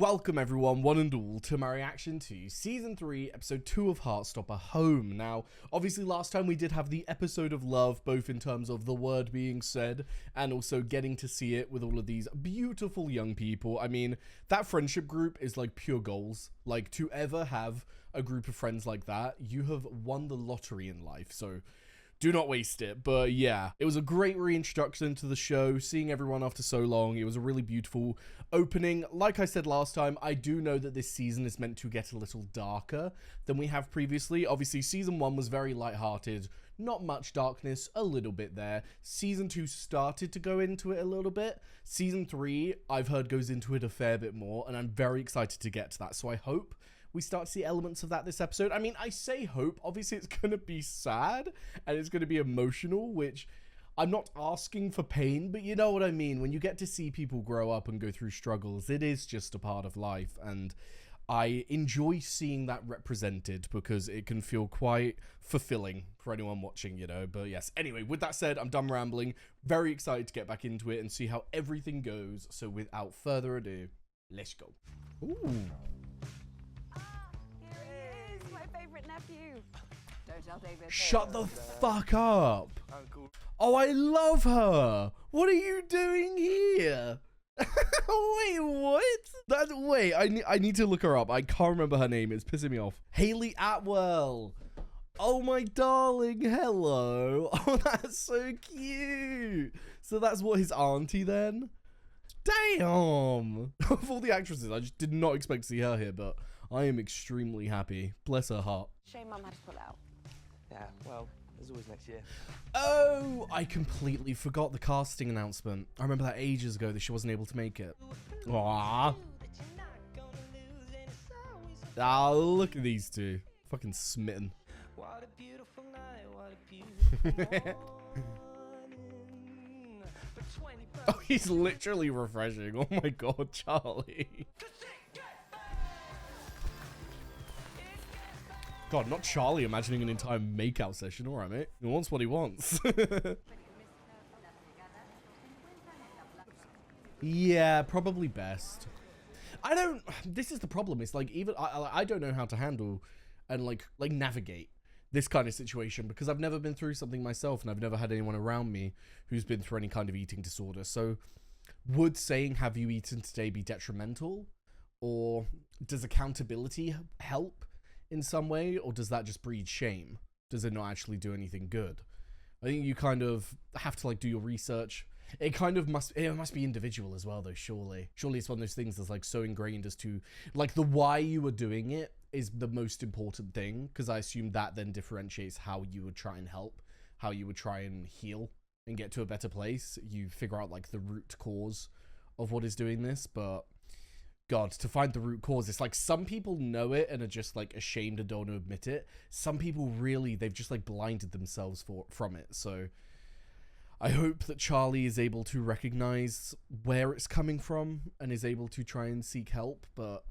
Welcome everyone, one and all, to my reaction to Season 3, Episode 2 of Heartstopper Home. Now, obviously last time we did have the episode of love, both in terms of the word being said, and also getting to see it with all of these beautiful young people. I mean, that friendship group is like pure goals. Like, to ever have a group of friends like that, you have won the lottery in life, so do not waste it. But yeah, it was a great reintroduction to the show, seeing everyone after so long. It was a really beautiful opening. Like I said last time, I do know that this season is meant to get a little darker than we have previously. Obviously, Season 1 was very lighthearted, not much darkness, a little bit there. Season 2 started to go into it a little bit. Season 3, I've heard, goes into it a fair bit more, and I'm very excited to get to that. So I hope we start to see elements of that this episode. I mean, I say hope. Obviously, it's going to be sad and it's going to be emotional, which I'm not asking for pain, but you know what I mean. When you get to see people grow up and go through struggles, it is just a part of life. And I enjoy seeing that represented because it can feel quite fulfilling for anyone watching, you know. But yes, anyway, with that said, I'm done rambling. Very excited to get back into it and see how everything goes. So without further ado, let's go. Ooh. Nephew. Don't tell David. Shut the fuck up. Oh, I love her. What are you doing here? Wait, what? Wait, I need to look her up. I can't remember her name. It's pissing me off. Haley Atwell. Oh, my darling. Hello. Oh, that's so cute. So that's what, his auntie then? Damn. Of all the actresses, I just did not expect to see her here, but I am extremely happy. Bless her heart. Shame Mum had to pull out. Yeah, well, there's always next year. Oh, I completely forgot the casting announcement. I remember that ages ago that she wasn't able to make it. Aww. Ah, look at these two. Fucking smitten. What a beautiful night, what a beautiful Oh, he's literally refreshing. Oh my god, Charlie. God, not Charlie imagining an entire makeout session. All right, mate. He wants what he wants. Yeah, probably best. This is the problem. It's like, even I don't know how to handle and like navigate this kind of situation because I've never been through something myself and I've never had anyone around me who's been through any kind of eating disorder. So would saying, have you eaten today, be detrimental? Or does accountability help in some way, or does that just breed shame? Does it not actually do anything good? I think you kind of have to like do your research. It must be individual as well though, surely it's one of those things that's like so ingrained as to like the why you were doing it is the most important thing, because I assume that then differentiates how you would try and help, how you would try and heal and get to a better place. You figure out like the root cause of what is doing this, but God, to find the root cause, it's like some people know it and are just like ashamed and don't want to admit it. Some people really, they've just like blinded themselves from it. So I hope that Charlie is able to recognize where it's coming from and is able to try and seek help. But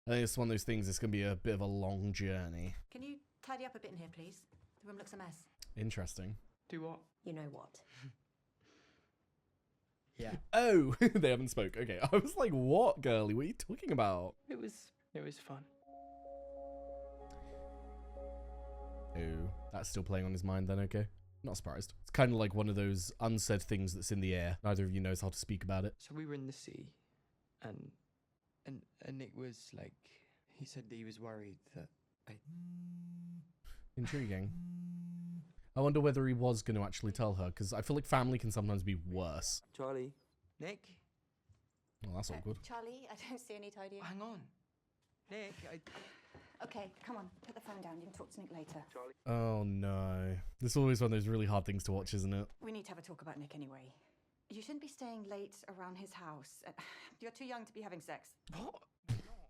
I think it's one of those things, it's going to be a bit of a long journey. Can you tidy up a bit in here, please? The room looks a mess. Interesting. Do what? You know what? Yeah. Oh, they haven't spoke. Okay, I was like, what, girly? What are you talking about? It was fun. Oh, that's still playing on his mind then, okay. Not surprised. It's kind of like one of those unsaid things that's in the air. Neither of you knows how to speak about it. So we were in the sea, and Nick was like, he said that he was worried that Intriguing. I wonder whether he was going to actually tell her, because I feel like family can sometimes be worse. Charlie, Nick, Well, that's awkward. Charlie, I don't see any tidying. hang on, Nick, Okay, come on, put the phone down. You can talk to Nick later. Charlie. Oh no. This is always one of those really hard things to watch, isn't it? We need to have a talk about Nick anyway. You shouldn't be staying late around his house. You're too young to be having sex. What? Charlie,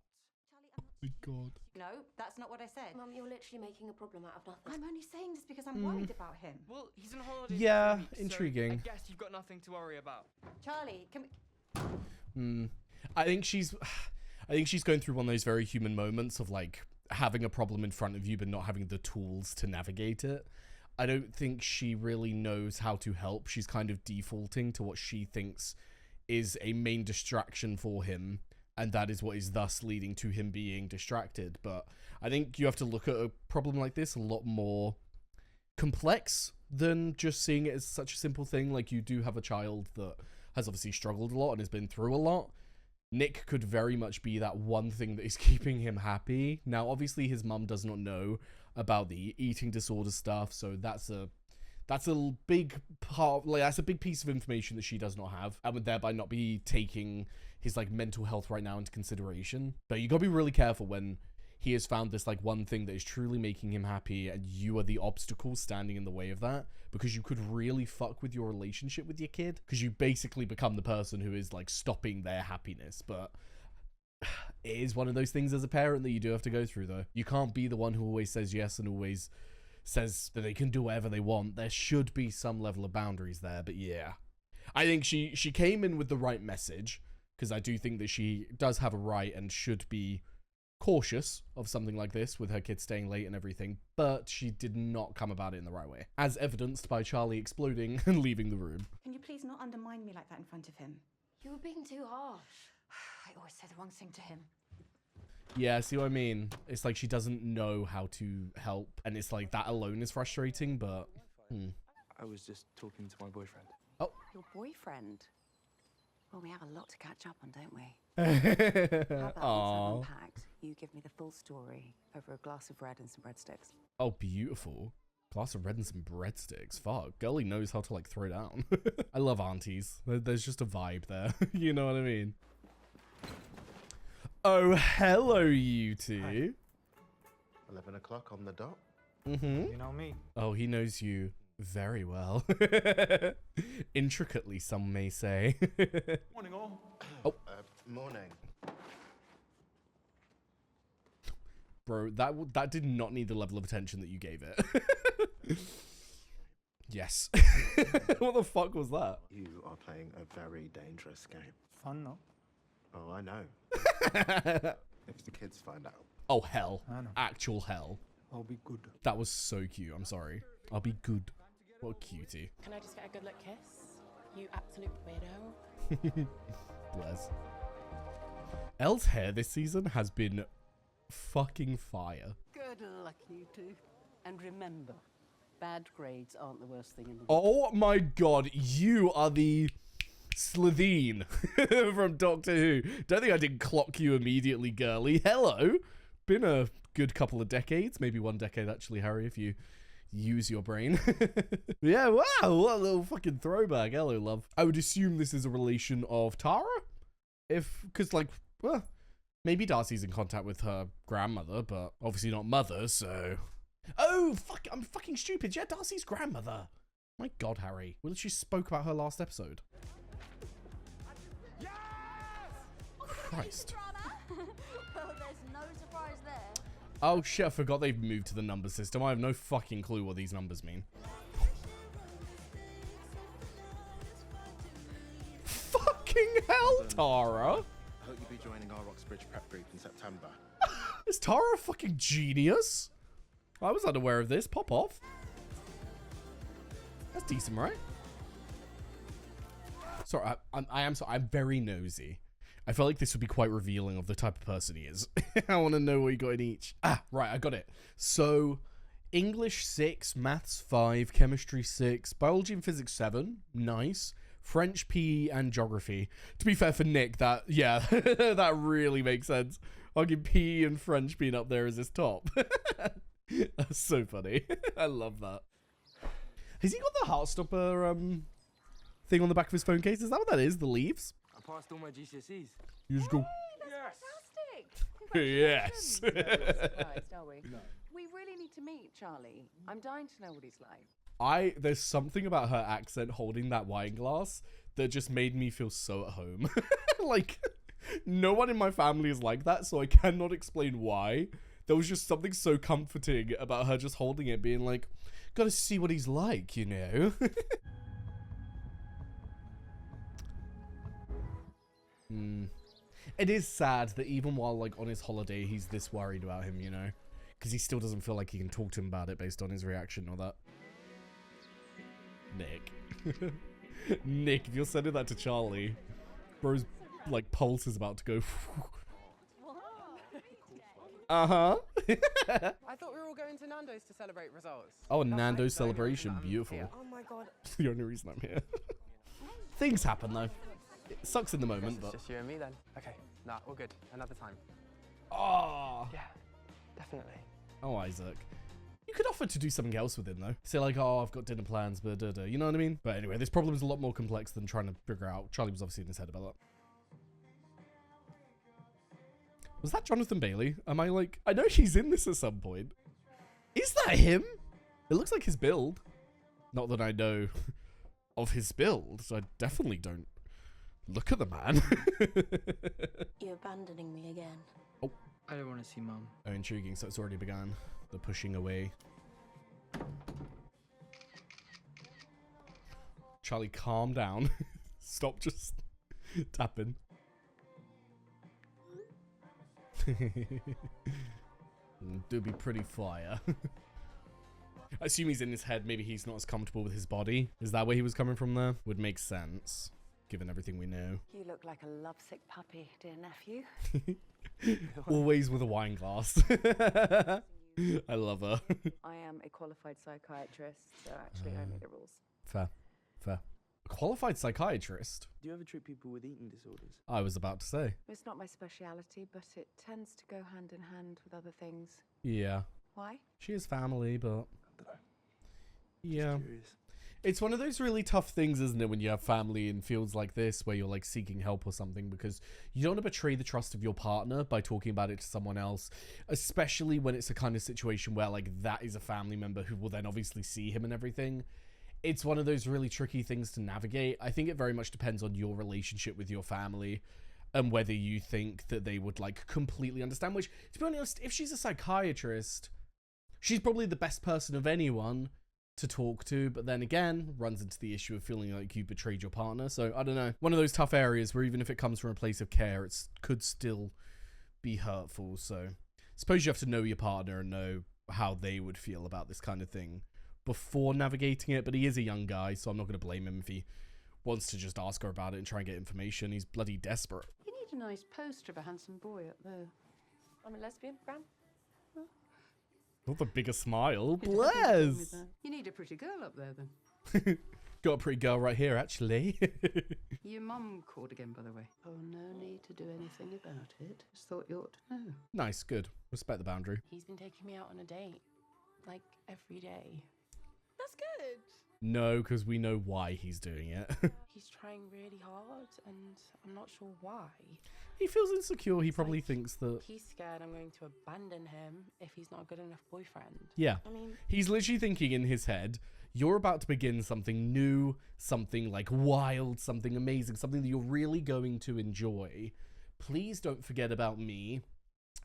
I'm not... My God. No, that's not what I said. Mum, you're literally making a problem out of nothing. I'm only saying this because I'm worried about him. Well, he's on holiday. Yeah, for 3 weeks, intriguing. So I guess you've got nothing to worry about. Charlie, can we... I think she's going through one of those very human moments of like having a problem in front of you but not having the tools to navigate it. I don't think she really knows how to help. She's kind of defaulting to what she thinks is a main distraction for him and that is what is thus leading to him being distracted. But I think you have to look at a problem like this a lot more complex than just seeing it as such a simple thing. Like, you do have a child that has obviously struggled a lot and has been through a lot. Nick could very much be that one thing that is keeping him happy. Now, obviously, his mum does not know about the eating disorder stuff, so that's a big part, like, that's a big piece of information that she does not have, and would thereby not be taking his, like, mental health right now into consideration. But you gotta be really careful when he has found this, like, one thing that is truly making him happy, and you are the obstacle standing in the way of that, because you could really fuck with your relationship with your kid, because you basically become the person who is, like, stopping their happiness. But it is one of those things as a parent that you do have to go through, though. You can't be the one who always says yes and always says that they can do whatever they want. There should be some level of boundaries there, but yeah. I think she came in with the right message, because I do think that she does have a right and should be cautious of something like this with her kids staying late and everything, but she did not come about it in the right way, as evidenced by Charlie exploding and leaving the room. Can you please not undermine me like that in front of him? You were being too harsh. I always say the wrong thing to him. Yeah, see what I mean? It's like she doesn't know how to help, and it's like that alone is frustrating, but... I was just talking to my boyfriend. Your boyfriend? Well, we have a lot to catch up on, don't we? How about once I've unpacked, you give me the full story over a glass of red and some breadsticks. Oh, beautiful. Glass of red and some breadsticks. Fuck, girlie knows how to, like, throw down. I love aunties. There's just a vibe there. You know what I mean? Oh, hello, you two. Hi. 11 o'clock on the dot. Mm-hmm. You know me. Oh, he knows you very well. Intricately, some may say. Morning, all. Oh. Morning. Bro, that did not need the level of attention that you gave it. Yes. What the fuck was that? You are playing a very dangerous game. Fun, no? Oh, I know. If the kids find out. Oh, hell. I know. Actual hell. I'll be good. That was so cute. I'm sorry. I'll be good. What a cutie. Can I just get a good look kiss? You absolute weirdo. Bless. Elle's hair this season has been fucking fire. Good luck, you two. And remember, bad grades aren't the worst thing in the world. Oh my god, you are the Slitheen from Doctor Who. Don't think I didn't clock you immediately, girly. Hello. Been a good couple of decades, maybe 1 decade actually, Harry, if you use your brain. Yeah, wow, what a little fucking throwback. Hello, love. I would assume this is a relation of Tara? Because, like, well, maybe Darcy's in contact with her grandmother, but obviously not mother, so... Oh, fuck, I'm fucking stupid. Yeah, Darcy's grandmother. My god, Harry. We literally spoke about her last episode. Yes! Christ. Well, there's no surprise there. Oh shit, I forgot they've moved to the number system. I have no fucking clue what these numbers mean. Fucking hell, Tara. I hope you'll be joining our Roxbridge prep group in September. Is Tara a fucking genius? I was unaware of this. Pop off. That's decent, right? Sorry, I'm very nosy. I felt like this would be quite revealing of the type of person he is. I want to know what you got in each. Ah, right, I got it. So, English 6, Maths 5, Chemistry 6, Biology and Physics 7. Nice. French, PE, and Geography. To be fair for Nick, that, yeah, that really makes sense. I'll give PE and French being up there as his top. That's so funny. I love that. Has he got the Heartstopper thing on the back of his phone case? Is that what that is? The leaves? I passed all my GCSEs. You just go, Fantastic! yes. We're not surprised, are we? No. We really need to meet Charlie. I'm dying to know what he's like. There's something about her accent holding that wine glass that just made me feel so at home. Like, no one in my family is like that, so I cannot explain why. There was just something so comforting about her just holding it, being like, gotta see what he's like, you know? It is sad that even while, like, on his holiday, he's this worried about him, you know? Because he still doesn't feel like he can talk to him about it based on his reaction or that. Nick. Nick, if you're sending that to Charlie, bro's like pulse is about to go. Uh-huh. I thought we were all going to Nando's to celebrate results. Oh, That's Nando's the only reason celebration. that I'm Beautiful. here. Oh my god. It's the only reason I'm here. Things happen, though. It sucks in the moment, It's but... just you and me then. Okay, nah, all good. Another time. Oh. Yeah, definitely. Oh, Isaac. You could offer to do something else with him, though. Say, like, oh, I've got dinner plans, but you know what I mean? But anyway, this problem is a lot more complex than trying to figure out. Charlie was obviously in his head about that. Was that Jonathan Bailey? Am I like... I know he's in this at some point. Is that him? It looks like his build. Not that I know of his build, so I definitely don't look at the man. You're abandoning me again. Oh. I don't want to see Mum. Oh, intriguing. So it's already begun. The pushing away. Charlie, calm down. Stop just tapping. Do be pretty fire. I assume he's in his head. Maybe he's not as comfortable with his body. Is that where he was coming from there? Would make sense, given everything we know. You look like a lovesick puppy, dear nephew. Always with a wine glass. I love her. I am a qualified psychiatrist, so actually I make the rules. Fair. Fair. A qualified psychiatrist? Do you ever treat people with eating disorders? I was about to say. It's not my speciality, but it tends to go hand in hand with other things. Yeah. Why? She is family, but... I don't know. Yeah. Just curious. It's one of those really tough things, isn't it, when you have family in fields like this where you're like seeking help or something, because you don't want to betray the trust of your partner by talking about it to someone else, especially when it's a kind of situation where like that is a family member who will then obviously see him and everything. It's one of those really tricky things to navigate. I think it very much depends on your relationship with your family and whether you think that they would like completely understand, which, to be honest, if she's a psychiatrist, she's probably the best person of anyone to talk to, but then again, runs into the issue of feeling like you betrayed your partner. So I don't know. One of those tough areas where even if it comes from a place of care, it could still be hurtful. So I suppose you have to know your partner and know how they would feel about this kind of thing before navigating it. But he is a young guy, so I'm not going to blame him if he wants to just ask her about it and try and get information. He's bloody desperate. You need a nice poster of a handsome boy up there. I'm a lesbian, Gran. Not the biggest smile. You don't have to tell me Bless! that. You need a pretty girl up there, then. Got a pretty girl right here, actually. Your mum called again, by the way. Oh, no need to do anything about it. Just thought you ought to know. Nice, good. Respect the boundary. He's been taking me out on a date, like every day. That's good. No, because we know why he's doing it. He's trying really hard, and I'm not sure why. He feels insecure. He It's probably like thinks that... He's scared I'm going to abandon him if he's not a good enough boyfriend. Yeah. I mean, He's literally thinking in his head, you're about to begin something new, something like wild, something amazing, something that you're really going to enjoy. Please don't forget about me.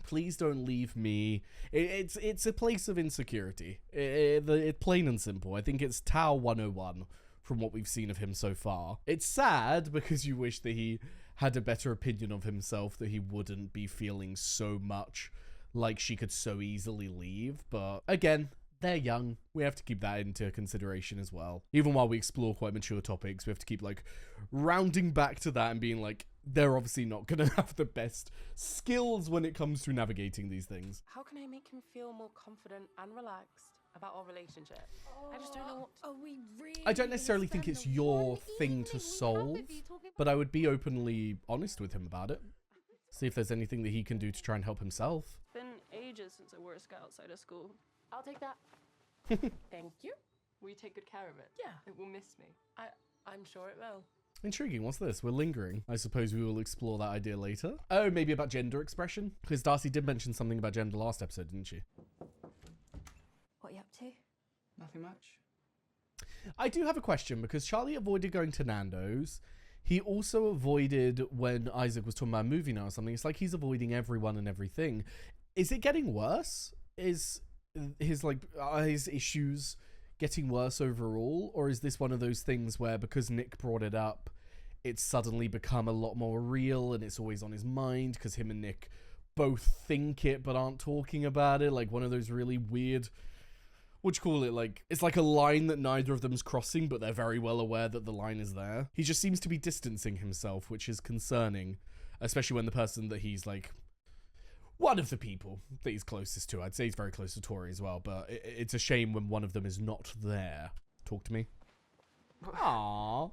Please don't leave me. It's a place of insecurity. It's plain and simple. I think it's Tao 101 from what we've seen of him so far. It's sad because you wish that he had a better opinion of himself, that he wouldn't be feeling so much like she could so easily leave. But again, they're young. We have to keep that into consideration as well. Even while we explore quite mature topics, we have to keep like rounding back to that and being like, they're obviously not going to have the best skills when it comes to navigating these things. how can I make him feel more confident and relaxed about our relationship? I just don't know what to... Are we really? I don't necessarily think it's your thing to solve, but I would be openly honest with him about it. See if there's anything that he can do to try and help himself. Been ages since I wore a skirt outside of school. I'll take that. Thank you. Will you take good care of it? Yeah, It will miss me. I'm sure it will. Intriguing. What's this? We're lingering. I suppose we will explore that idea later. Oh, maybe about gender expression? Because Darcy did mention something about gender last episode, didn't she? What are you up to? Nothing much. I do have a question, because Charlie avoided going to Nando's. He also avoided when Isaac was talking about a movie now or something. It's like he's avoiding everyone and everything. Is it getting worse? Is his his issues getting worse overall? Or is this one of those things where because Nick brought it up, it's suddenly become a lot more real and it's always on his mind because him and Nick both think it but aren't talking about it? Like one of those really weird what you call it, like, it's like a line that neither of them's crossing, but they're very well aware that the line is there. He just seems to be distancing himself, which is concerning, especially when the person that he's, like, one of the people that he's closest to, I'd say he's very close to Tori as well, but it's a shame when one of them is not there. Talk to me. Aww.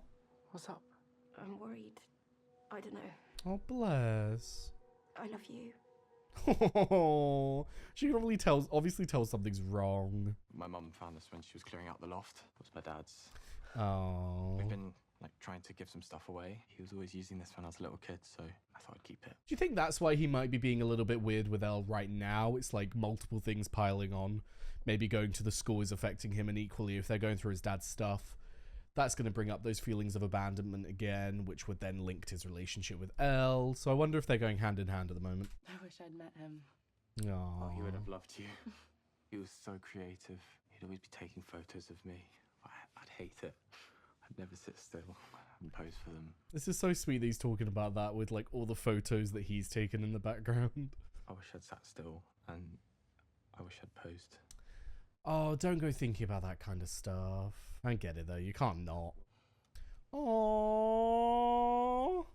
What's up? I'm worried. I don't know. Oh, bless. I love you. Oh, she can obviously tell something's wrong. My mum found this when she was clearing out the loft. It was my dad's. Oh. We've been like trying to give some stuff away. He was always using this when I was a little kid, so I thought I'd keep it. Do you think that's why he might be being a little bit weird with Elle right now? It's like multiple things piling on. Maybe going to the school is affecting him, and equally if they're going through his dad's stuff, that's going to bring up those feelings of abandonment again, which would then link to his relationship with Elle. So I wonder if they're going hand in hand at the moment. I wish I'd met him. Oh, he would have loved you. He was so creative. He'd always be taking photos of me. I'd hate it. I'd never sit still and pose for them. This is so sweet that he's talking about that with like all the photos that he's taken in the background. I wish I'd sat still and I wish I'd posed. Oh, don't go thinking about that kind of stuff. I get it though, you can't not. Oh.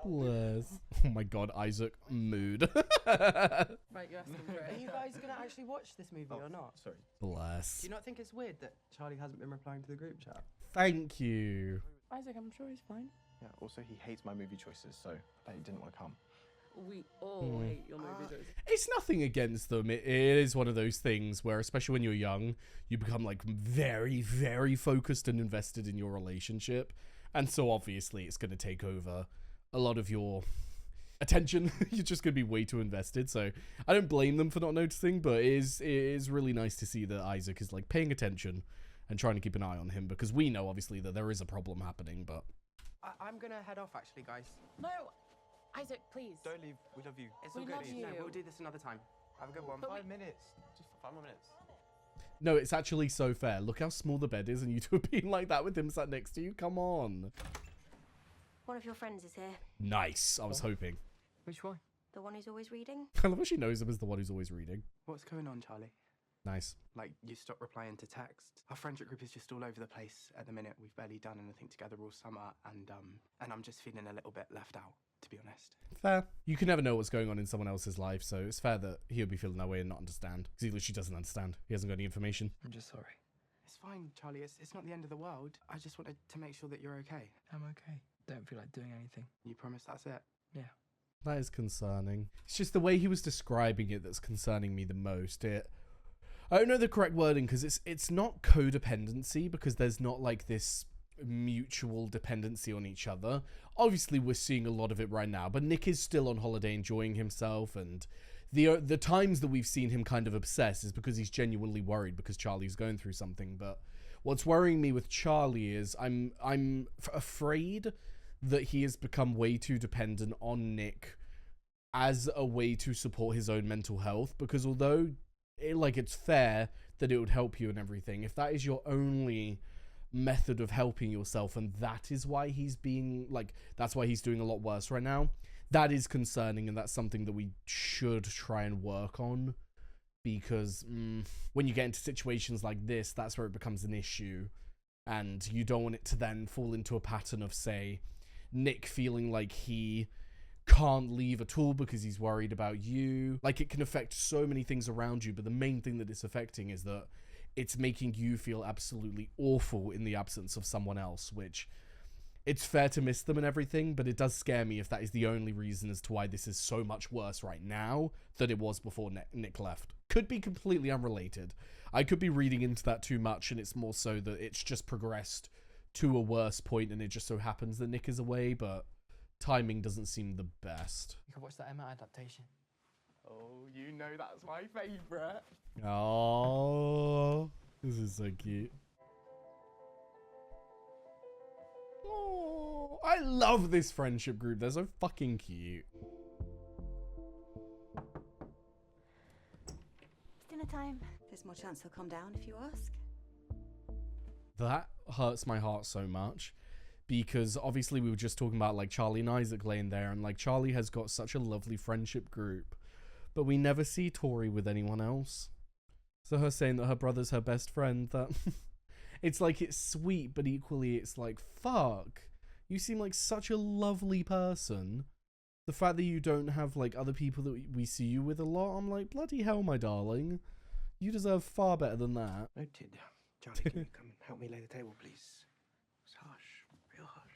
Bless. Oh my god, Isaac, mood. Right, you're asking for it. Are you guys going to actually watch this movie or not? Sorry. Bless. Do you not think it's weird that Charlie hasn't been replying to the group chat? Thank you. Isaac, I'm sure he's fine. Yeah, also he hates my movie choices, so he didn't want to come. We all hate your movie choices. It's nothing against them. It is one of those things where, especially when you're young, you become like very, very focused and invested in your relationship. And so obviously it's going to take over a lot of your attention. You're just going to be way too invested. So I don't blame them for not noticing, but it is really nice to see that Isaac is like paying attention and trying to keep an eye on him, because we know obviously that there is a problem happening, but... I'm going to head off actually, guys. No! Isaac, please. Don't leave. We love you. It's We all good. love you. No, we'll do this another time. Have a good one. But 5 minutes. Just 5 more minutes. No, it's actually so fair. Look how small the bed is and you two are being like that with him sat next to you. Come on. One of your friends is here. Nice. I was hoping. Which one? The one who's always reading. I love how she knows him as the one who's always reading. What's going on, Charlie? Nice. Like, you stopped replying to text. Our friendship group is just all over the place at the minute. We've barely done anything together all summer, and I'm just feeling a little bit left out, to be honest. Fair. You can never know what's going on in someone else's life, so it's fair that he'll be feeling that way and not understand. Because he literally doesn't understand. He hasn't got any information. I'm just sorry. It's fine, Charlie. It's not the end of the world. I just wanted to make sure that you're okay. I'm okay. Don't feel like doing anything. You promise that's it? Yeah. That is concerning. It's just the way he was describing it that's concerning me the most. I don't know the correct wording, because it's not codependency, because there's not like this mutual dependency on each other. Obviously we're seeing a lot of it right now, but Nick is still on holiday enjoying himself, and the times that we've seen him kind of obsess is because he's genuinely worried because Charlie's going through something. But what's worrying me with Charlie is I'm afraid that he has become way too dependent on Nick as a way to support his own mental health, because although it's fair that it would help you and everything, if that is your only method of helping yourself and that is why he's being that's why he's doing a lot worse right now, that is concerning, and that's something that we should try and work on, because when you get into situations like this, that's where it becomes an issue, and you don't want it to then fall into a pattern of, say, Nick feeling like he can't leave at all because he's worried about you. Like, it can affect so many things around you, but the main thing that it's affecting is that it's making you feel absolutely awful in the absence of someone else, which it's fair to miss them and everything, but it does scare me if that is the only reason as to why this is so much worse right now than it was before Nick left. Could be completely unrelated. I could be reading into that too much, and it's more so that it's just progressed to a worse point and it just so happens that Nick is away, but timing doesn't seem the best. You can watch that Emma adaptation. Oh, you know that's my favourite. Oh, this is so cute. Oh, I love this friendship group. They're so fucking cute. It's dinner time. There's more chance he'll calm down if you ask. That hurts my heart so much, because obviously we were just talking about like Charlie and Isaac laying there, and like Charlie has got such a lovely friendship group, But we never see Tori with anyone else. So her saying that her brother's her best friend, that it's like, it's sweet, but equally it's like, fuck. You seem like such a lovely person. The fact that you don't have like other people that we see you with a lot, I'm like, bloody hell, my darling. You deserve far better than that. Noted. Charlie, can you come and help me lay the table, please? It's harsh. Real harsh.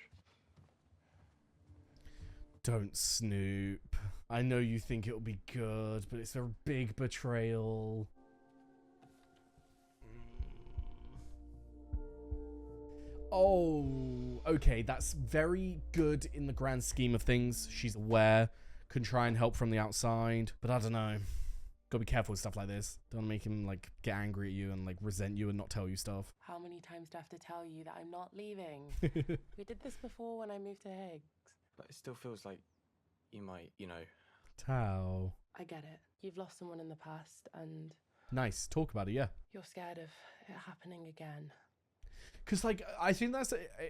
Don't snoop. I know you think it'll be good, but it's a big betrayal. Oh, okay, that's very good in the grand scheme of things. She's aware, can try and help from the outside, but I don't know. Gotta be careful with stuff like this. Don't wanna make him like get angry at you and like resent you and not tell you stuff. How many times do I have to tell you that I'm not leaving? We did this before when I moved to Higgs. But it still feels like you might, you know. Tao. I get it. You've lost someone in the past and Nice, talk about it, yeah. you're scared of it happening again. Because, like, I think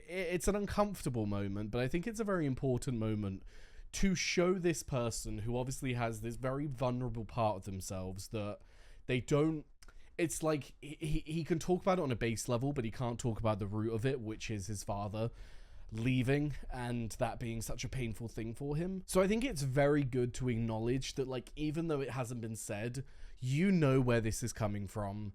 it's an uncomfortable moment, but I think it's a very important moment to show this person who obviously has this very vulnerable part of themselves that they don't, it's like, he can talk about it on a base level, but he can't talk about the root of it, which is his father leaving and that being such a painful thing for him. So I think it's very good to acknowledge that, like, even though it hasn't been said, you know where this is coming from.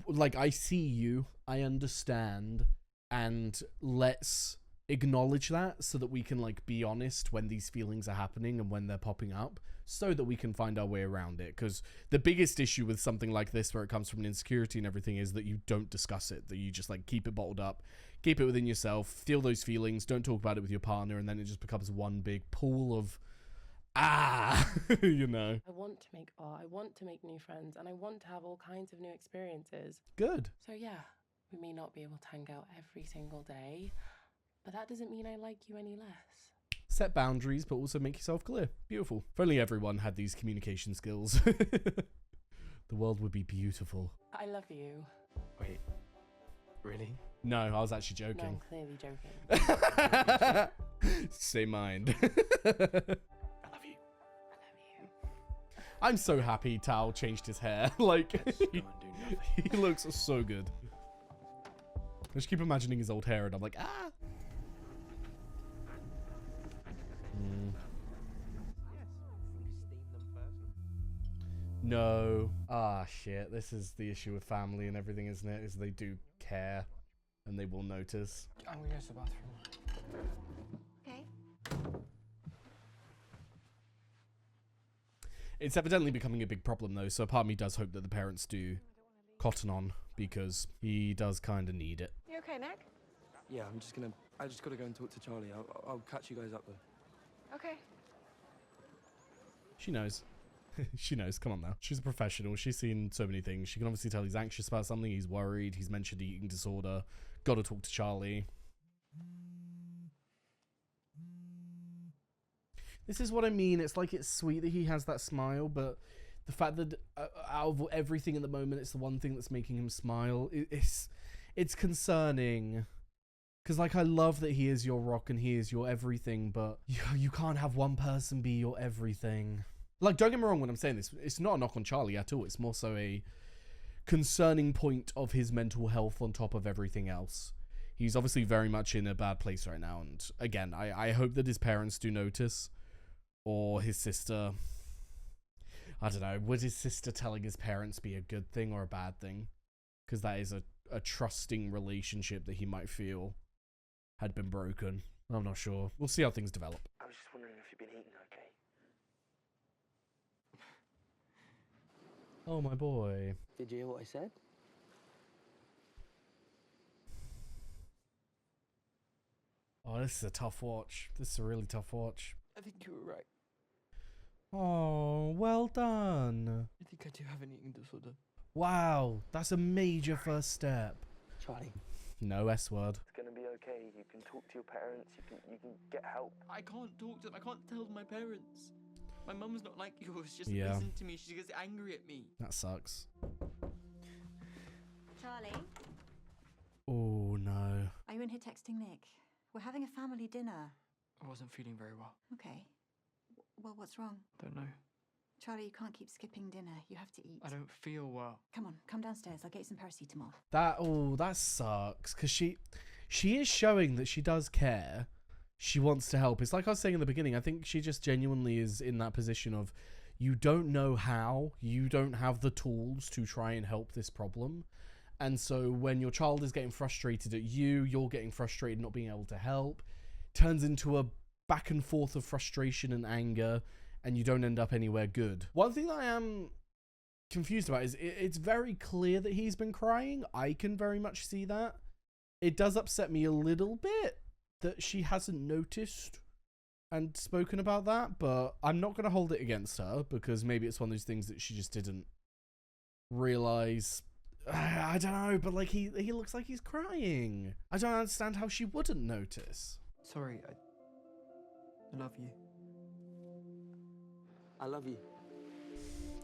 Like, I see you, I understand, and let's acknowledge that so that we can, like, be honest when these feelings are happening and when they're popping up, so that we can find our way around it. Because the biggest issue with something like this, where it comes from an insecurity and everything, is that you don't discuss it, that you just, like, keep it bottled up, keep it within yourself, feel those feelings, don't talk about it with your partner, and then it just becomes one big pool of you know. I want to make art, I want to make new friends, and I want to have all kinds of new experiences. Good. So yeah, we may not be able to hang out every single day, but that doesn't mean I like you any less. Set boundaries, but also make yourself clear. Beautiful. If only everyone had these communication skills. The world would be beautiful. I love you. Wait, really? No, I was actually No, joking. I'm clearly joking. Say mind. I love you. I'm so happy Tao changed his hair. Like, Go and do nothing. he looks so good. I just keep imagining his old hair and I'm like, ah. No. Ah, shit. This is the issue with family and everything, isn't it? Is they do care and they will notice. I'm gonna go to the bathroom. Okay. It's evidently becoming a big problem, though, so a part of me does hope that the parents do cotton on, because he does kind of need it. You okay, Nick? Yeah, I just gotta go and talk to Charlie. I'll catch you guys up though. Okay. She knows. She knows. Come on now. She's a professional. She's seen so many things. She can obviously tell he's anxious about something. He's worried. He's mentioned eating disorder. Gotta talk to Charlie. This is what I mean. It's like, it's sweet that he has that smile, but the fact that out of everything at the moment, it's the one thing that's making him smile. It's concerning. Because, like, I love that he is your rock and he is your everything, but you can't have one person be your everything. Like, don't get me wrong when I'm saying this. It's not a knock on Charlie at all. It's more so a concerning point of his mental health on top of everything else. He's obviously very much in a bad place right now. And, again, I hope that his parents do notice. Or his sister. I don't know. Would his sister telling his parents be a good thing or a bad thing? Because that is a trusting relationship that he might feel had been broken. I'm not sure. We'll see how things develop. I was just wondering if you've been eating okay. Oh, my boy. Did you hear what I said? Oh, this is a tough watch. This is a really tough watch. I think you were right. Oh, well done. I think I do have an eating disorder. Wow, that's a major first step. Charlie. No S word. It's gonna be okay. You can talk to your parents. You can get help. I can't talk to them. I can't tell my parents. My mum's not like yours. She doesn't Yeah. listen to me. She gets angry at me. That sucks. Charlie, Oh, no. are you in here texting Nick? We're having a family dinner. I wasn't feeling very well. Okay. Well, what's wrong? Don't know. Charlie, you can't keep skipping dinner. You have to eat. I don't feel well. Come on, come downstairs. I'll get you some paracetamol. That sucks, because she is showing that she does care. She wants to help. It's like I was saying in the beginning, I think she just genuinely is in that position of, you don't know how, you don't have the tools to try and help this problem. And so when your child is getting frustrated at you, you're getting frustrated not being able to help, turns into a back and forth of frustration and anger, and you don't end up anywhere good. One thing that I am confused about is it's very clear that he's been crying. I can very much see that. It does upset me a little bit that she hasn't noticed and spoken about that, but I'm not going to hold it against her, because maybe it's one of those things that she just didn't realize. I don't know, but like he looks like he's crying. I don't understand how she wouldn't notice. Sorry, I love you. I love you.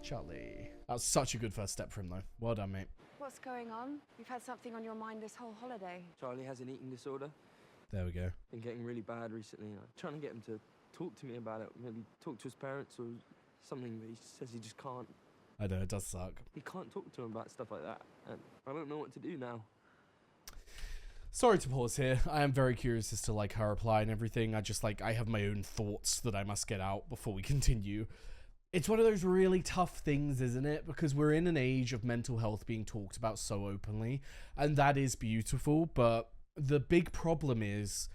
Charlie. That was such a good first step for him, though. Well done, mate. What's going on? You've had something on your mind this whole holiday. Charlie has an eating disorder. There we go. Been getting really bad recently. I'm trying to get him to talk to me about it. Maybe talk to his parents or something, but he says he just can't. I know, it does suck. He can't talk to him about stuff like that. And I don't know what to do now. Sorry to pause here. I am very curious as to like her reply and everything. I have my own thoughts that I must get out before we continue. It's one of those really tough things, isn't it? Because we're in an age of mental health being talked about so openly, and that is beautiful, but the big problem is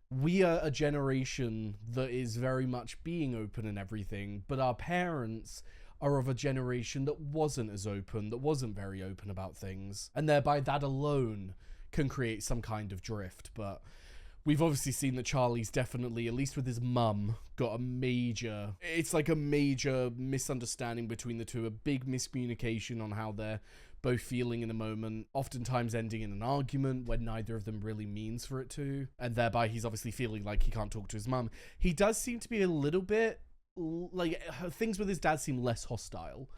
we are a generation that is very much being open and everything, but our parents are of a generation that wasn't as open, that wasn't very open about things, and thereby that alone can create some kind of drift. But we've obviously seen that Charlie's definitely, at least with his mum, got a major misunderstanding between the two, a big miscommunication on how they're both feeling in a moment, oftentimes ending in an argument when neither of them really means for it to, and thereby he's obviously feeling like he can't talk to his mum. He does seem to be a little bit, like, things with his dad seem less hostile,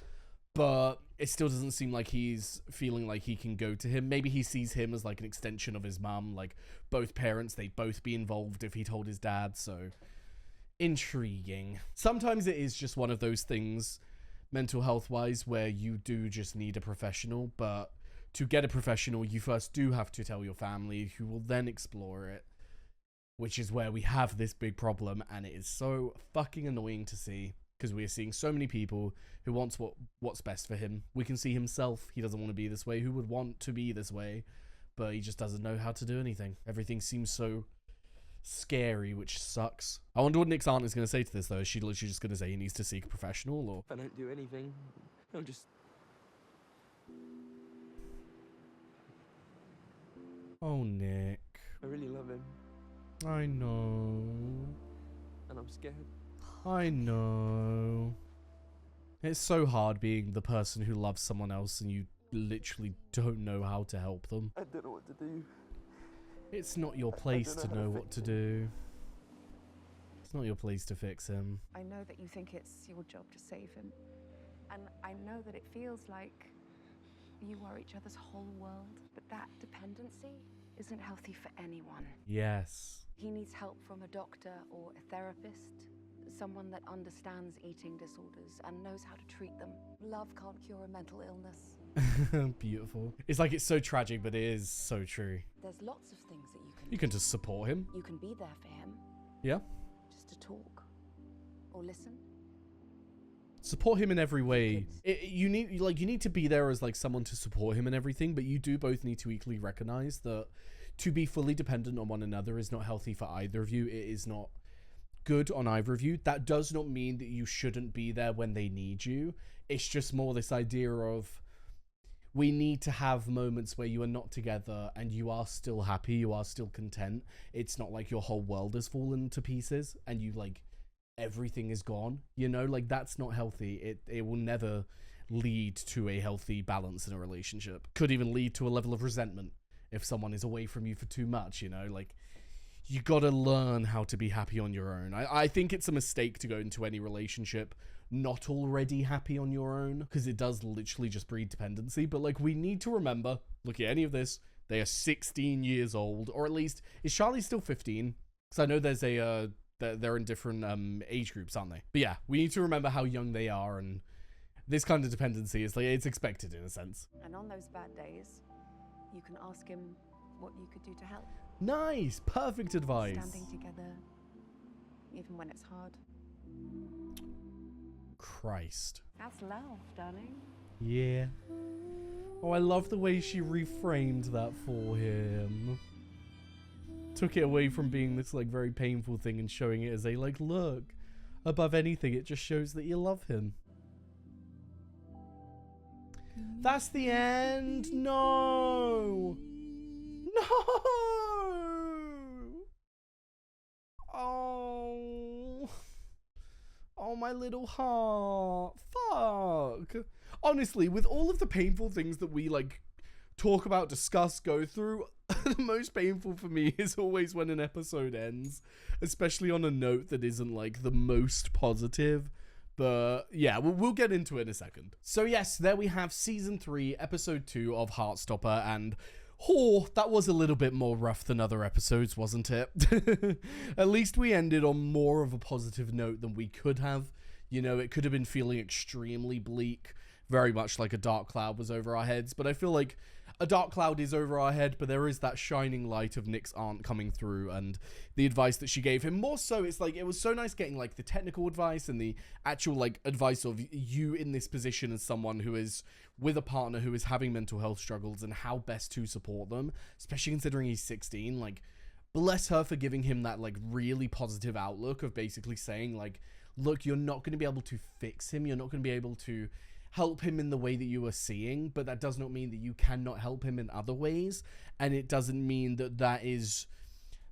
but it still doesn't seem like he's feeling like he can go to him. Maybe he sees him as like an extension of his mum, like both parents, they'd both be involved if he told his dad, so intriguing. Sometimes it is just one of those things, mental health wise, where you do just need a professional, but to get a professional, you first do have to tell your family, who will then explore it, which is where we have this big problem, and it is so fucking annoying to see, because we are seeing so many people who wants what's best for him. We can see himself, he doesn't want to be this way, who would want to be this way, but he just doesn't know how to do anything. Everything seems so scary, which sucks. I wonder what Nick's aunt is going to say to this, though. Is she literally just going to say he needs to seek a professional, or? If I don't do anything, he'll just... Oh, Nick. I really love him, I know. and I'm scared. I know. It's so hard being the person who loves someone else and you literally don't know how to help them. I don't know what to do. It's not your place to know what to do. It's not your place to fix him. I know that you think it's your job to save him. And I know that it feels like you are each other's whole world. But that dependency isn't healthy for anyone. Yes. He needs help from a doctor or a therapist. Someone that understands eating disorders and knows how to treat them. Love can't cure a mental illness. Beautiful. It's like, it's so tragic, but it is so true. There's lots of things that you can You can just support him. You can be there for him. Yeah. Just to talk. Or listen. Support him in every way. You need to be there as like someone to support him and everything, but you do both need to equally recognize that to be fully dependent on one another is not healthy for either of you. It is not good on either of you. That does not mean that you shouldn't be there when they need you. It's just more this idea of, we need to have moments where you are not together and you are still happy, you are still content. It's not like your whole world has fallen to pieces and you like everything is gone, you know, like that's not healthy. It will never lead to a healthy balance in a relationship. Could even lead to a level of resentment if someone is away from you for too much, you know, like you gotta learn how to be happy on your own. I think it's a mistake to go into any relationship not already happy on your own, because it does literally just breed dependency. But like, we need to remember, look at any of this, they are 16 years old, or at least, is Charlie still 15? Because I know there's they're in different age groups, aren't they? But yeah, we need to remember how young they are, and this kind of dependency is like, it's expected in a sense. And on those bad days, you can ask him what you could do to help. Nice, perfect advice. Standing together, even when it's hard. Christ. That's love, darling. Yeah. Oh, I love the way she reframed that for him. Took it away from being this like very painful thing and showing it as a like, look, above anything, it just shows that you love him. That's the end. No. No. Oh. Oh, my little heart. Fuck. Honestly, with all of the painful things that we like talk about, discuss, go through, the most painful for me is always when an episode ends, especially on a note that isn't like the most positive. But yeah, we'll get into it in a second. So yes, there we have season 3, episode 2 of Heartstopper, and oh, that was a little bit more rough than other episodes, wasn't it? At least we ended on more of a positive note than we could have. You know, it could have been feeling extremely bleak, very much like a dark cloud was over our heads, but I feel like a dark cloud is over our head, but there is that shining light of Nick's aunt coming through and the advice that she gave him. More so, it's like, it was so nice getting like the technical advice and the actual like advice of you in this position as someone who is with a partner who is having mental health struggles and how best to support them, especially considering he's 16. Like, bless her for giving him that like really positive outlook of basically saying like, look, you're not going to be able to fix him. You're not going to be able to help him in the way that you are seeing, but that does not mean that you cannot help him in other ways. And it doesn't mean that that is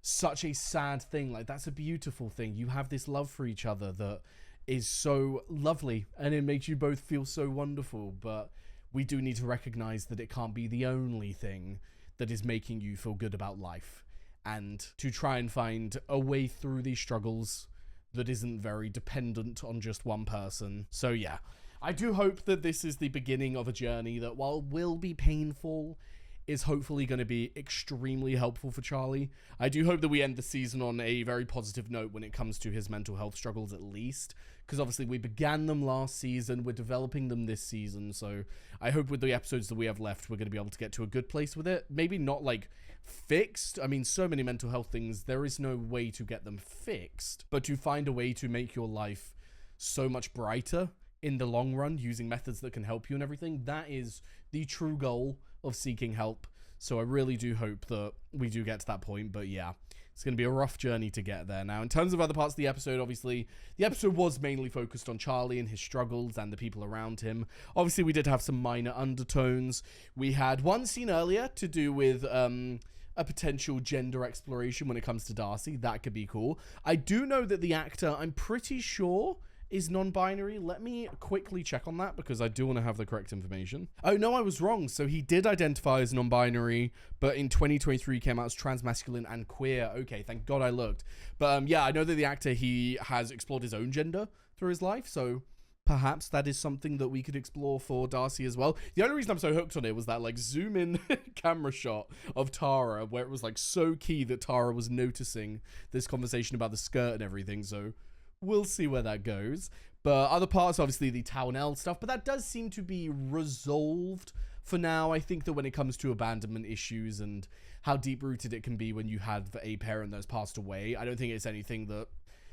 such a sad thing. Like, that's a beautiful thing. You have this love for each other that is so lovely and it makes you both feel so wonderful. But we do need to recognize that it can't be the only thing that is making you feel good about life, and to try and find a way through these struggles that isn't very dependent on just one person. So yeah, I do hope that this is the beginning of a journey that, while will be painful, is hopefully going to be extremely helpful for Charlie. I do hope that we end the season on a very positive note when it comes to his mental health struggles, at least, because obviously we began them last season, we're developing them this season, so I hope with the episodes that we have left, we're going to be able to get to a good place with it. Maybe not like fixed. I mean, so many mental health things, there is no way to get them fixed, but to find a way to make your life so much brighter in the long run, using methods that can help you and everything. That is the true goal of seeking help. So I really do hope that we do get to that point. But yeah, it's going to be a rough journey to get there. Now, in terms of other parts of the episode, obviously, the episode was mainly focused on Charlie and his struggles and the people around him. Obviously, we did have some minor undertones. We had one scene earlier to do with a potential gender exploration when it comes to Darcy. That could be cool. I do know that the actor, I'm pretty sure, is non-binary. Let me quickly check on that because I do want to have the correct information. Oh no, I was wrong. So he did identify as non-binary, but in 2023 came out as transmasculine and queer. Okay, thank God I looked. But yeah, I know that the actor, he has explored his own gender through his life, so perhaps that is something that we could explore for Darcy as well. The only reason I'm so hooked on it was that like zoom in camera shot of Tara, where it was like so key that Tara was noticing this conversation about the skirt and everything. So we'll see where that goes. But other parts, obviously the Townell stuff, but that does seem to be resolved for now. I think that when it comes to abandonment issues and how deep-rooted it can be when you have a parent that's passed away, I don't think it's anything that,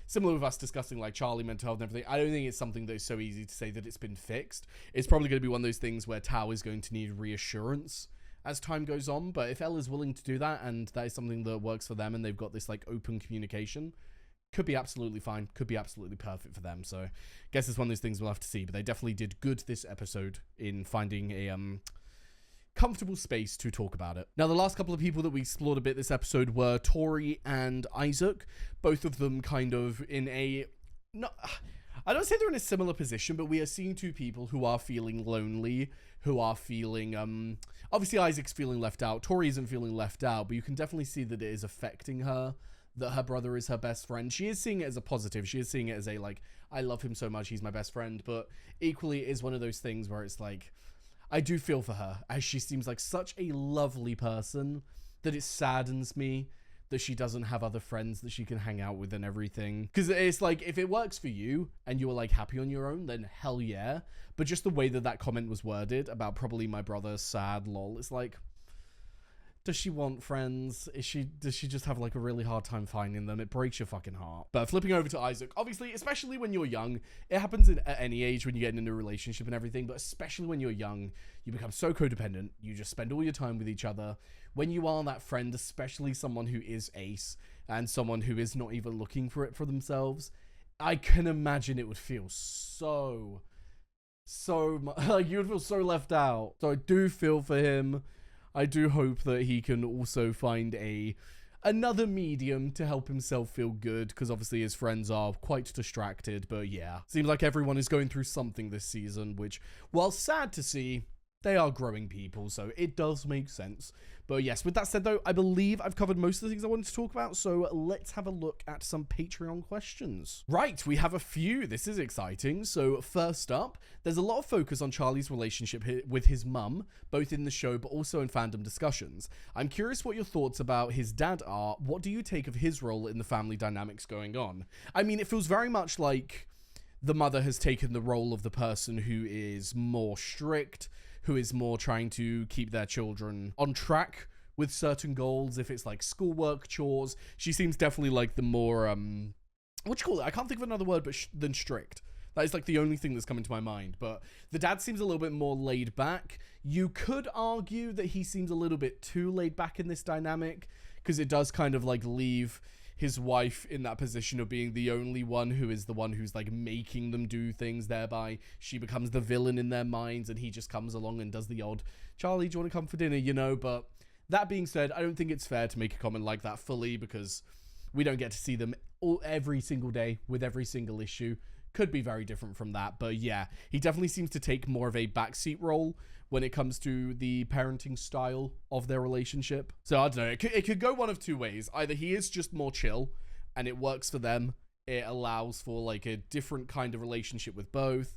similar with us discussing like Charlie mental health and everything, I don't think it's something that is so easy to say that it's been fixed. It's probably going to be one of those things where Tao is going to need reassurance as time goes on. But if Ella's willing to do that, and that is something that works for them, and they've got this like open communication, could be absolutely fine, could be absolutely perfect for them. So I guess it's one of those things we'll have to see, but they definitely did good this episode in finding a comfortable space to talk about it. Now, the last couple of people that we explored a bit this episode were Tori and Isaac, both of them kind of in a, I don't say they're in a similar position, but we are seeing two people who are feeling lonely, who are feeling, obviously Isaac's feeling left out, Tori isn't feeling left out, but you can definitely see that it is affecting her, that her brother is her best friend. She is seeing it as a positive. She is seeing it as a, like, I love him so much, he's my best friend. But equally, it is one of those things where it's like, I do feel for her, as she seems like such a lovely person that it saddens me that she doesn't have other friends that she can hang out with and everything. Because it's like, if it works for you and you're like happy on your own, then hell yeah. But just the way that that comment was worded about probably my brother, sad, lol, it's like, does she want friends? Does she just have like a really hard time finding them? It breaks your fucking heart. But flipping over to Isaac, obviously, especially when you're young, it happens at any age when you get into a relationship and everything, but especially when you're young, you become so codependent. You just spend all your time with each other. When you are that friend, especially someone who is ace and someone who is not even looking for it for themselves, I can imagine it would feel so like you would feel so left out. So I do feel for him. I do hope that he can also find another medium to help himself feel good, because obviously his friends are quite distracted. But yeah, seems like everyone is going through something this season, which, while sad to see, they are growing people, so it does make sense. But yes, with that said though, I believe I've covered most of the things I wanted to talk about, so let's have a look at some Patreon questions. Right, we have a few. This is exciting. So first up, there's a lot of focus on Charlie's relationship with his mum, both in the show but also in fandom discussions. I'm curious what your thoughts about his dad are. What do you take of his role in the family dynamics going on? I mean, it feels very much like the mother has taken the role of the person who is more strict, who is more trying to keep their children on track with certain goals. If it's like schoolwork, chores, she seems definitely like the more, what you call it? I can't think of another word than strict. That is like the only thing that's coming to my mind. But the dad seems a little bit more laid back. You could argue that he seems a little bit too laid back in this dynamic, because it does kind of like leave his wife in that position of being the only one who is the one who's like making them do things, thereby she becomes the villain in their minds, and he just comes along and does the odd, Charlie, do you want to come for dinner, you know? But that being said, I don't think it's fair to make a comment like that fully, because we don't get to see them every single day with every single issue. Could be very different from that, but yeah, he definitely seems to take more of a backseat role when it comes to the parenting style of their relationship. So I don't know, it could go one of two ways. Either he is just more chill and it works for them, it allows for like a different kind of relationship with both,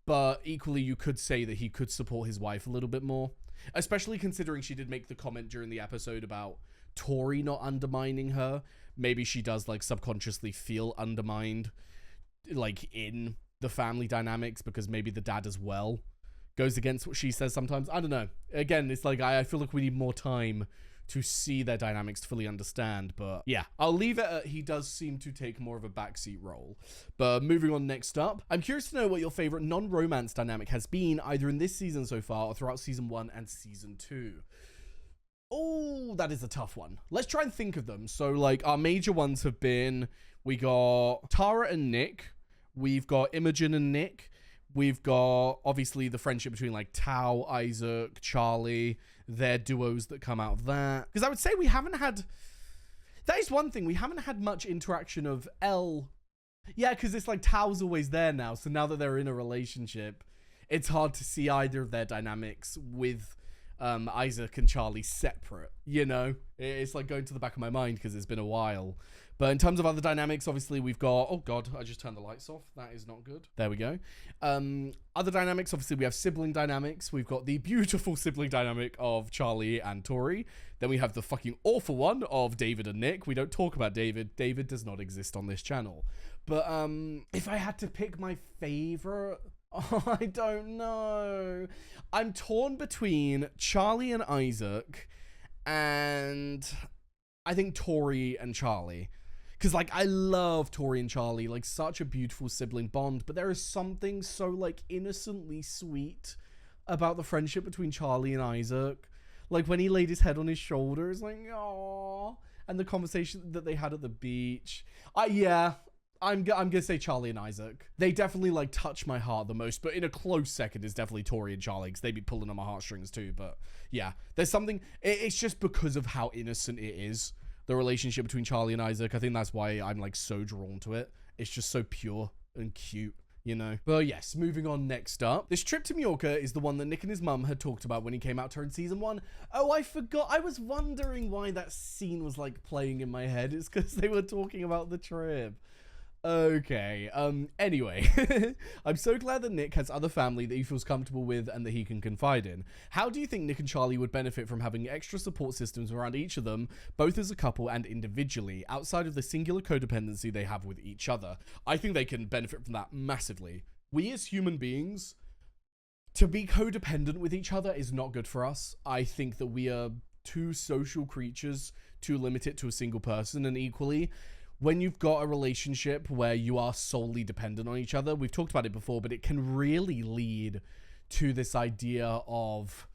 but equally you could say that he could support his wife a little bit more, especially considering she did make the comment during the episode about Tori not undermining her. Maybe she does like subconsciously feel undermined like in the family dynamics, because maybe the dad as well goes against what she says sometimes. I don't know. Again, it's like I feel like we need more time to see their dynamics to fully understand. But yeah, I'll leave it at he does seem to take more of a backseat role. But moving on next up, I'm curious to know what your favorite non-romance dynamic has been, either in this season so far or throughout season 1 and season 2. Oh, that is a tough one. Let's try and think of them. So like our major ones have been, we got Tara and Nick, we've got Imogen and Nick, we've got obviously the friendship between like Tao, Isaac, Charlie, their duos that come out of that. Because I would say we haven't had, that is one thing, we haven't had much interaction of Elle. Yeah, because it's like Tao's always there now, so now that they're in a relationship, it's hard to see either of their dynamics with Isaac and Charlie separate, you know? It's like going to the back of my mind because it's been a while. But in terms of other dynamics, obviously we've got, oh god, I just turned the lights off. That is not good. There we go. Other dynamics, obviously we have sibling dynamics. We've got the beautiful sibling dynamic of Charlie and Tori. Then we have the fucking awful one of David and Nick. We don't talk about David. David does not exist on this channel. But if I had to pick my favorite, oh, I don't know. I'm torn between Charlie and Isaac and I think Tori and Charlie. Because, like, I love Tori and Charlie, like, such a beautiful sibling bond, but there is something so, like, innocently sweet about the friendship between Charlie and Isaac. Like, when he laid his head on his shoulder, it's like, aww. And the conversation that they had at the beach. Yeah, I'm gonna say Charlie and Isaac. They definitely, like, touch my heart the most, but in a close second is definitely Tori and Charlie, because they'd be pulling on my heartstrings too, but, yeah. There's something, it's just because of how innocent it is. The relationship between Charlie and Isaac, I think that's why I'm like so drawn to it. It's just so pure and cute, you know? But yes, moving on next up. This trip to Mallorca is the one that Nick and his mum had talked about when he came out to her in season 1. Oh, I forgot. I was wondering why that scene was like playing in my head. It's because they were talking about the trip. Okay, anyway, I'm so glad that Nick has other family that he feels comfortable with and that he can confide in. How do you think Nick and Charlie would benefit from having extra support systems around each of them, both as a couple and individually, outside of the singular codependency they have with each other? I think they can benefit from that massively. We as human beings, to be codependent with each other is not good for us. I think that we are too social creatures to limit it to a single person, and equally, when you've got a relationship where you are solely dependent on each other, we've talked about it before, but it can really lead to this idea of,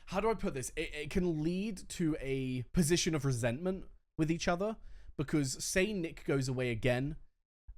how do I put this? It can lead to a position of resentment with each other, because say Nick goes away again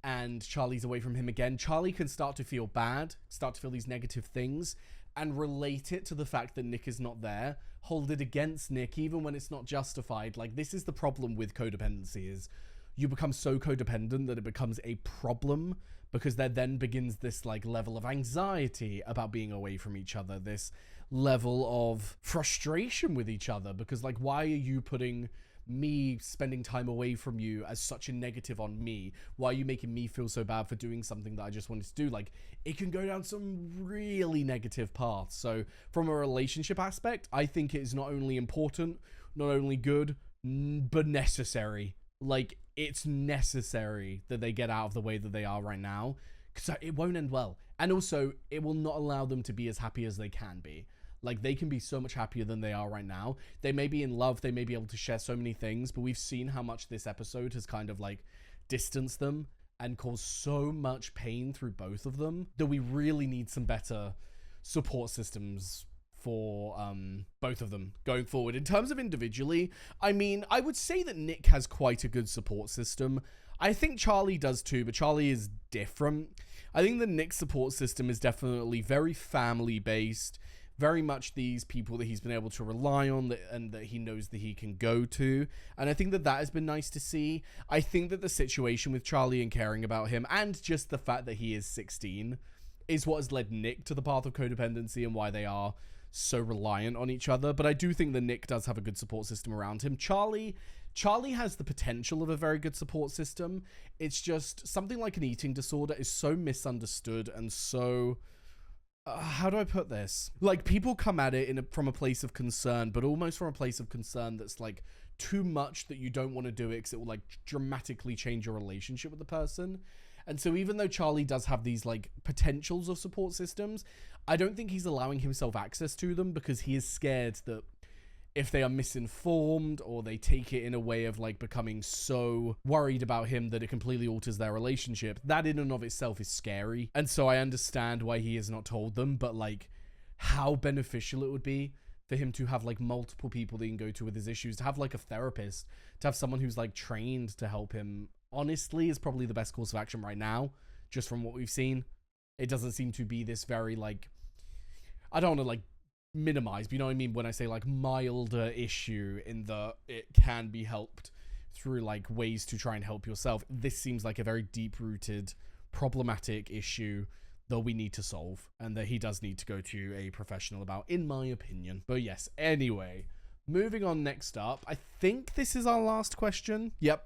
and Charlie's away from him again, Charlie can start to feel bad, start to feel these negative things, and relate it to the fact that Nick is not there, hold it against Nick even when it's not justified. Like, this is the problem with codependency, is you become so codependent that it becomes a problem, because there then begins this like level of anxiety about being away from each other, this level of frustration with each other, because like, why are you putting me spending time away from you as such a negative on me? Why are you making me feel so bad for doing something that I just wanted to do? Like, it can go down some really negative paths. So from a relationship aspect, I think it is not only important, not only good, but necessary. Like, it's necessary that they get out of the way that they are right now, because it won't end well. And also, it will not allow them to be as happy as they can be. Like, they can be so much happier than they are right now. They may be in love, they may be able to share so many things, but we've seen how much this episode has kind of like distanced them and caused so much pain through both of them that we really need some better support systems for both of them going forward. In terms of individually, I mean, I would say that Nick has quite a good support system. I think Charlie does too, but Charlie is different. I think the Nick support system is definitely very family based, very much these people that he's been able to rely on and that he knows that he can go to. And I think that has been nice to see. I think that the situation with Charlie and caring about him, and just the fact that he is 16, is what has led Nick to the path of codependency and why they are so reliant on each other. But I do think that Nick does have a good support system around him. Charlie has the potential of a very good support system. It's just something like an eating disorder is so misunderstood and so... how do I put this? Like, people come at it from a place of concern, but almost from a place of concern that's like too much that you don't want to do it because it will like dramatically change your relationship with the person. And so even though Charlie does have these like potentials of support systems, I don't think he's allowing himself access to them because he is scared that if they are misinformed or they take it in a way of like becoming so worried about him that it completely alters their relationship, that in and of itself is scary. And so I understand why he has not told them, but like how beneficial it would be for him to have like multiple people that he can go to with his issues, to have like a therapist, to have someone who's like trained to help him, honestly is probably the best course of action right now, just from what we've seen. It doesn't seem to be this very like, I don't want to like minimize, but you know what I mean when I say like milder issue, in the it can be helped through like ways to try and help yourself. This seems like a very deep-rooted problematic issue that we need to solve and that he does need to go to a professional about, in my opinion. But yes, anyway, moving on. Next up, I think this is our last question. Yep.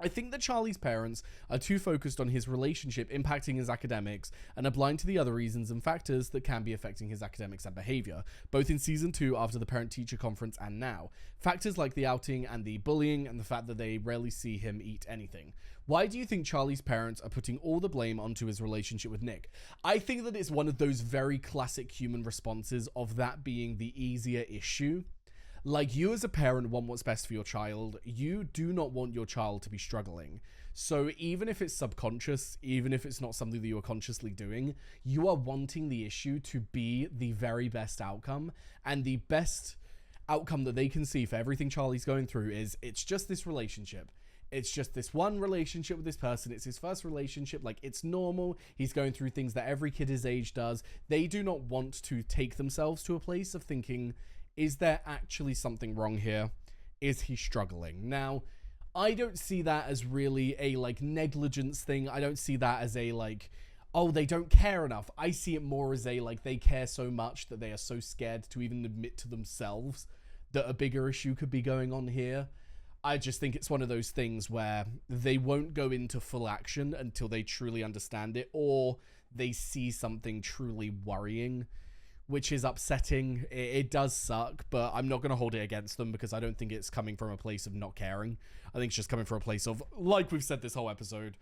I think that Charlie's parents are too focused on his relationship impacting his academics and are blind to the other reasons and factors that can be affecting his academics and behavior, both in season 2 after the parent-teacher conference and now. Factors like the outing and the bullying and the fact that they rarely see him eat anything. Why do you think Charlie's parents are putting all the blame onto his relationship with Nick? I think that it's one of those very classic human responses of that being the easier issue. Like, you as a parent want what's best for your child. You do not want your child to be struggling. So even if it's subconscious, even if it's not something that you are consciously doing, you are wanting the issue to be the very best outcome. And the best outcome that they can see for everything Charlie's going through is it's just this relationship. It's just this one relationship with this person. It's his first relationship. Like, it's normal. He's going through things that every kid his age does. They do not want to take themselves to a place of thinking, is there actually something wrong here? Is he struggling? Now, I don't see that as really a, like, negligence thing. I don't see that as a, like, oh, they don't care enough. I see it more as a, like, they care so much that they are so scared to even admit to themselves that a bigger issue could be going on here. I just think it's one of those things where they won't go into full action until they truly understand it, or they see something truly worrying, which is upsetting. It does suck, but I'm not going to hold it against them because I don't think it's coming from a place of not caring. I think it's just coming from a place of, like we've said this whole episode,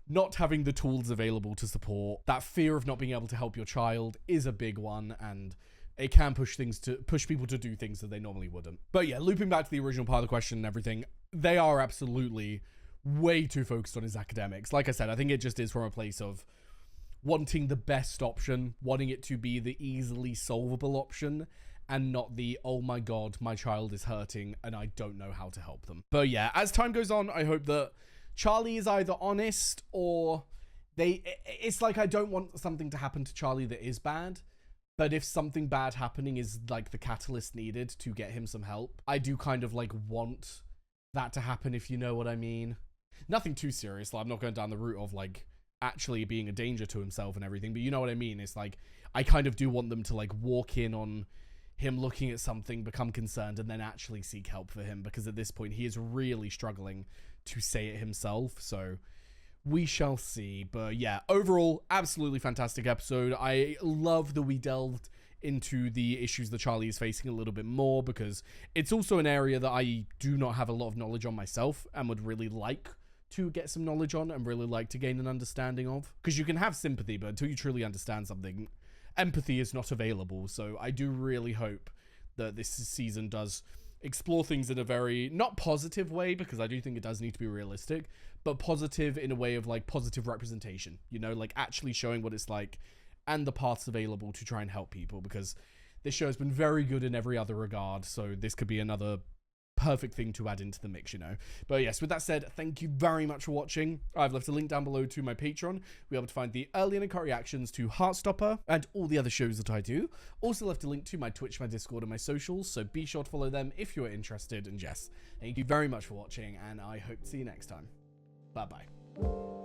not having the tools available to support. That fear of not being able to help your child is a big one, and it can push people to do things that they normally wouldn't. But yeah, looping back to the original part of the question and everything, they are absolutely way too focused on his academics. Like I said, I think it just is from a place of wanting the best option, wanting it to be the easily solvable option, and not the, oh my god, my child is hurting and I don't know how to help them. But yeah, as time goes on, I hope that Charlie is either honest or it's like, I don't want something to happen to Charlie that is bad. But if something bad happening is like the catalyst needed to get him some help, I do kind of like want that to happen, if you know what I mean. Nothing too serious. Like, I'm not going down the route of like actually being a danger to himself and everything, but you know what I mean? It's like, I kind of do want them to like walk in on him looking at something, become concerned, and then actually seek help for him, because at this point he is really struggling to say it himself. So we shall see. But yeah, overall, absolutely fantastic episode. I love that we delved into the issues that Charlie is facing a little bit more, because it's also an area that I do not have a lot of knowledge on myself and would really like to get some knowledge on and really like to gain an understanding of. Because you can have sympathy, but until you truly understand something, empathy is not available. So I do really hope that this season does explore things in a very, not positive way, because I do think it does need to be realistic, but positive in a way of like positive representation, you know, like actually showing what it's like and the paths available to try and help people, because this show has been very good in every other regard. So this could be another perfect thing to add into the mix, you know. But yes, with that said, thank you very much for watching. I've left a link down below to my Patreon. We're able to find the early and uncut reactions to Heartstopper and all the other shows that I do. Also left a link to my Twitch, my Discord, and my socials, so be sure to follow them if you're interested. And yes, thank you very much for watching, and I hope to see you next time. Bye bye.